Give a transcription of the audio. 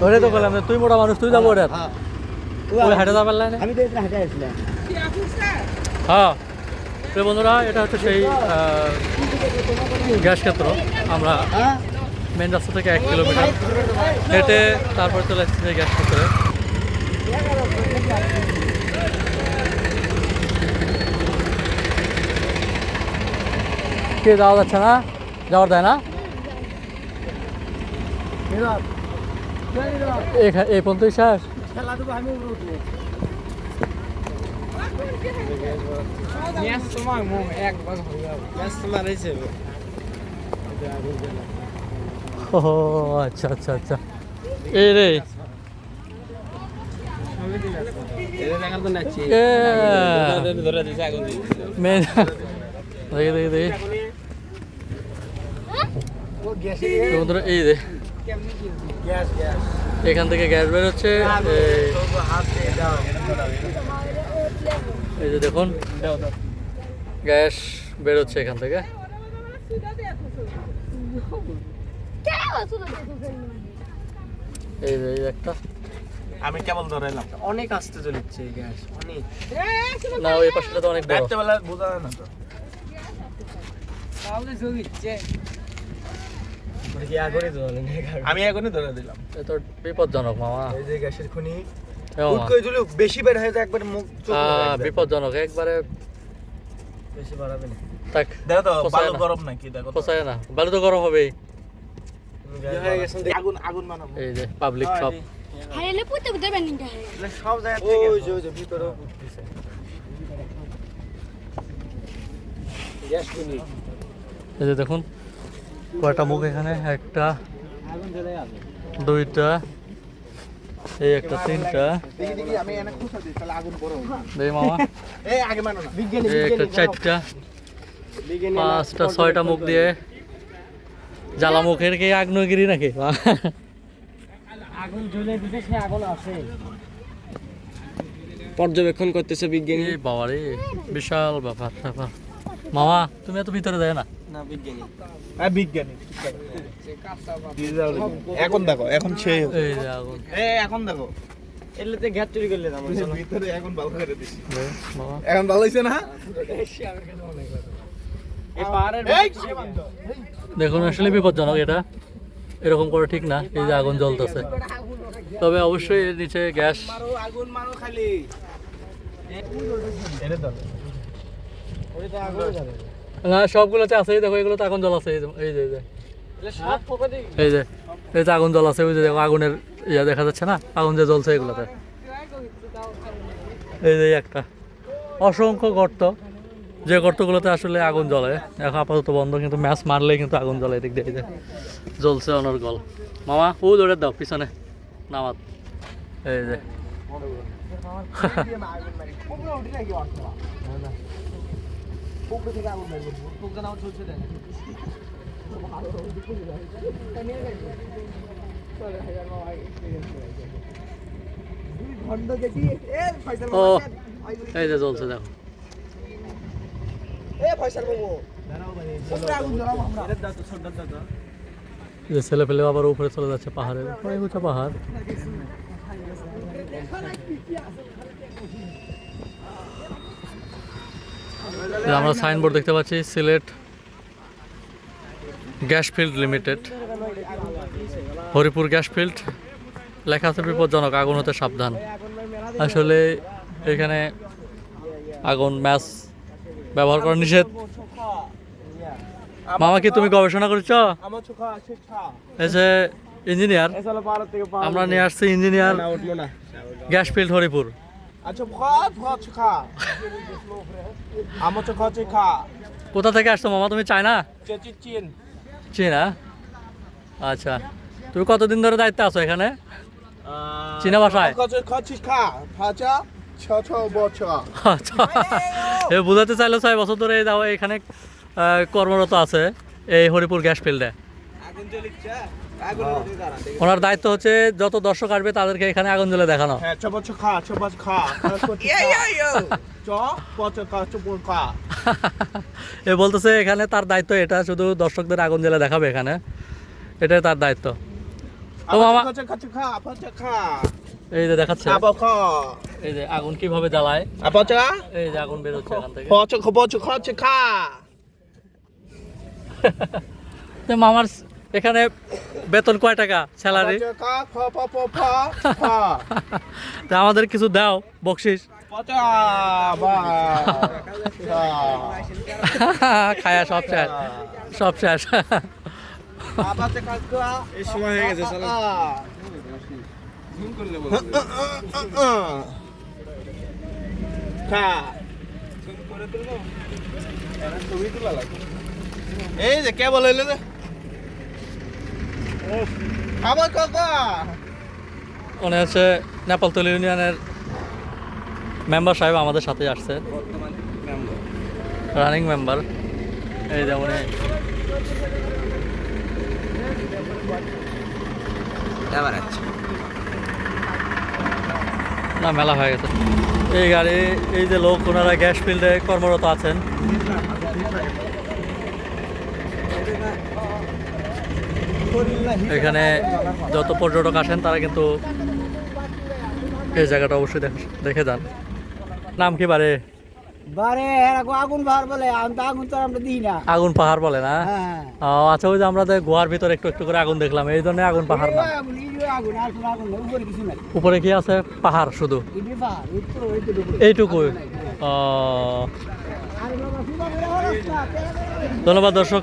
ওরে তো বললাম তুই মোটা মানুষ তুই যাবো ওটা ওই হাঁটে যাবার লাইনে আমি তো এখানে হেঁটে আসলাম। হ্যাঁ তো বন্ধুরা এটা হচ্ছে সেই গ্যাস ক্ষেত্র। আমরা মেন রাস্তা থেকে 1 কিলোমিটার হেঁটে তারপর চলে আসছি সেই গ্যাস ক্ষেত্রে। কে যাওয়া যাচ্ছে না, যাওয়ার দেয় না এই পর্যন্তই শেষ। ও আচ্ছা আচ্ছা আচ্ছা এই রে এই রে এখান থেকে গ্যাস বেরোচ্ছে। এই যে দেখুন গ্যাস বেরোচ্ছে এখান থেকে। এই যে একটা আমি কেবল ধরাইলাম, অনেক আসতে চলেছে গ্যাস, অনেক না ওই পাশটা তো অনেক বড়। রাত্রেবেলা বোঝা যায় না তো। আমি এখনই ধরে দিলাম। এ তো বিপজ্জনক মামা। এই যে গ্যাসের খনি হ্যাঁ মামা। উৎ কই দিলে বেশি বের হয়ে যায়, একবারে মুখ চোখ বিপজ্জনক একবারে বেশি বাড়াবে না। তাক দেখো তো পোষায় বালু না। গরম নাকি, দেখো তো। পোষায় না, বালু তো গরম হবেই। হয়ে গেছে, আগুন আগুন বানাবো। এই যে পাবলিক সব হাইলে পুতে পুতে বেনিং কা মানে সব জায়গা থেকে ওই যে ভিতরে উঠতেছে গ্যাস খনি। এই যে দেখুন কয়টা মুখ এখানে, একটা দুইটা এই একটা তিনটা দেখি দেখি আমি এনে খুশা দিই, তাহলে আগুন বড় হবে। দেই মামা। এই আগে মানো না, বিজ্ঞানী এই একটা চারটা বিজ্ঞানী 5টা 6টা মুখ দিয়ে জ্বালা মুখের কি আগ্নেয়গিরি নাকি? আগুন জ্বলে দিতে সে আগুন আসে। পর্যবেক্ষণ করতেছে বিজ্ঞানী। এই বাবা রে বিশাল ব্যাপার ব্যাপার। মামা তুমি এত ভিতরে যায় না। না বিজ্ঞানী, হ্যাঁ বিজ্ঞানী। এখন দেখো, এখন সেই এই যে আগুন এখন দেখো এলেতে গ্যাস চুরি করলে না ভিতরে এখন ভালো করে দিছি। মামা এখন ভালো হইছে না? এই পাহাড়ের দেখুন আসলে বিপজ্জনক এটা, এরকম করে ঠিক না। এই যে আগুন জ্বলতেছে, তবে অবশ্যই এর নিচে গ্যাস আগুন মারো খালি। এটা দাও, ওই তো আগুন জ্বলে। না সবগুলোতে আছে। দেখো এগুলোতে আগুন জ্বলাছে। এই যে এই যে সব ফোকা দিই। এই যে এই যে আগুন জ্বলাছে। ওই যে দেখো আগুনের ইয়া দেখা যাচ্ছে না, আগুন যে জ্বলছে এগুলোতে। এই যে একটা অসংখ্য গর্ত, যে গর্তগুলোতে আসলে আগুন জ্বলে। এখন আপাতত বন্ধ, কিন্তু ম্যাচ মারলেই কিন্তু আগুন জ্বলে। এদিক দিয়ে এই যে জ্বলছে অনর্গল। মামা ও দৌড়ে দাও পিছনে নামাত। এই যে ও এই যে জ্বলছে দেখো। যে ছেলে পেলে আবার উপরে চলে যাচ্ছে পাহাড়ের, অনেক উঁচু পাহাড়। আমরা সাইনবোর্ড দেখতে পাচ্ছি Sylhet gas field limited, Haripur gas field লেখা আছে বিপজ্জনক, আগুন হতে সাবধান। আসলে এখানে আগুন ম্যাচ ব্যবহার করা নিষেধ। মামা কি তুমি গবেষণা করছো? এই যে ইঞ্জিনিয়ার, আমরা নিয়ে আসছি ইঞ্জিনিয়ার গ্যাস ফিল্ড হরিপুর। কোথা থেকে আসছো মামা তুমি? চায়না? চীনা। আচ্ছা তুমি কতদিন ধরে দায়িত্বে আছো এখানে চীনা ভাষায়? আচ্ছা এ বুঝাতে চাইলো 6 বছর ধরে এখানে কর্মরত আছে এই হরিপুর গ্যাস ফিল্ডে। ওনার দায়িত্ব হচ্ছে যত দর্শক আসবে তাদেরকে এখানে আগুন জ্বলে দেখানো। এ বলতেছে এখানে তার দায়িত্ব এটা, শুধু দর্শকদের আগুন জ্বলে দেখাবে এখানে, এটাই তার দায়িত্ব। তো মামা খা আপাচা খা এই যে দেখাচ্ছে আপা খা এই যে আগুন কিভাবে জ্বালায় আপাচা এই যে আগুন বের হচ্ছে এখান থেকে খচ খা তো মামার এখানে বেতন কয় টাকা স্যালারি খা খা পা পা পা খা তা আমাদের কিছু দাও বকশিস পচা বা খায়া সব শেষ সব শেষ আপাচা খা খা এই সময় হয়ে গেছে চলো খা এই যে কে বলে যে আবার কাকা উনি হচ্ছে নেপালতলী ইউনিয়নের মেম্বার সাহেব আমাদের সাথে আসছে রানিং মেম্বার এই যে উনি না মেলা হয়ে গেছে এই গাড়ি এই যে লোক ওনারা গ্যাস ফিল্ডে কর্মরত আছেন এখানে যত পর্যটক আসেন তারা কিন্তু এই জায়গাটা অবশ্যই দেখে যান নাম কি বারে বারে এরকম আগুন বাহার বলে আমি তো আগুন তো আমরা দিই না আগুন পাহাড় বলে না হ্যাঁ ও আচ্ছা ওই যে আমরা গুহার ভিতরে একটু একটু করে আগুন দেখলাম এই জন্য আগুন পাহাড় না আগুন এই আগুন আর কোনো আগুন নেই, উপরে কিছু নাই উপরে কি আছে পাহাড় শুধু ইডি পাহাড় এই তো এইটুকু ও আরে বাবা সুবা বলে রাস্তা ধন্যবাদ দর্শক